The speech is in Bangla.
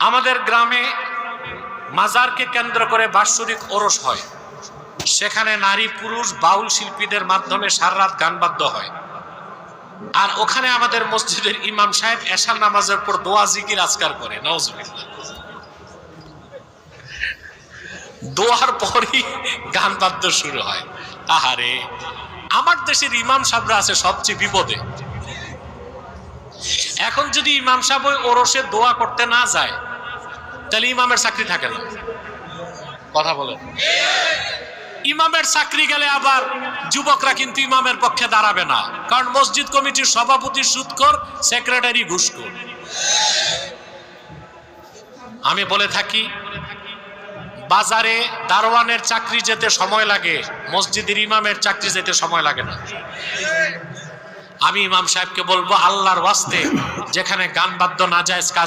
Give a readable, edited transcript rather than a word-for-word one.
আমাদের গ্রামে মাজারকে কেন্দ্র করে বাৎসরিক ওরস হয়। সেখানে নারী পুরুষ বাউল শিল্পীদের মাধ্যমে সারা রাত গান বাদ্য হয়। আর ওখানে আমাদের মসজিদের ইমাম সাহেব এশার নামাজের পর দোয়া জিকির আজকার করে। নাউজুবিল্লাহ। দোয়ার পরই গান বাদ্য শুরু হয়। আহারে, আমার দেশের ইমাম সাহেবরা আছে সবচেয়ে বিপদে। এখন যদি ইমাম সাহেব ওই ওরসে দোয়া করতে না যায় তাহলে ইমামের চাকরি থাকে না। কথা বলেন। ইমামের চাকরি গেলে আবার যুবকরা কিন্তু ইমামের পক্ষে দাঁড়াবে না, কারণ মসজিদ কমিটির সভাপতি সুদখোর, সেক্রেটারি ঘুষখোর। আমি বলে থাকি, বাজারে দারোয়ানের চাকরি যেতে সময় লাগে, মসজিদের ইমামের চাকরি যেতে সময় লাগে না। আমি ইমাম সাহেবকে বলবো, আল্লাহর ওয়াস্তে যেখানে গান বাদ্য নাজায়েজ কাজ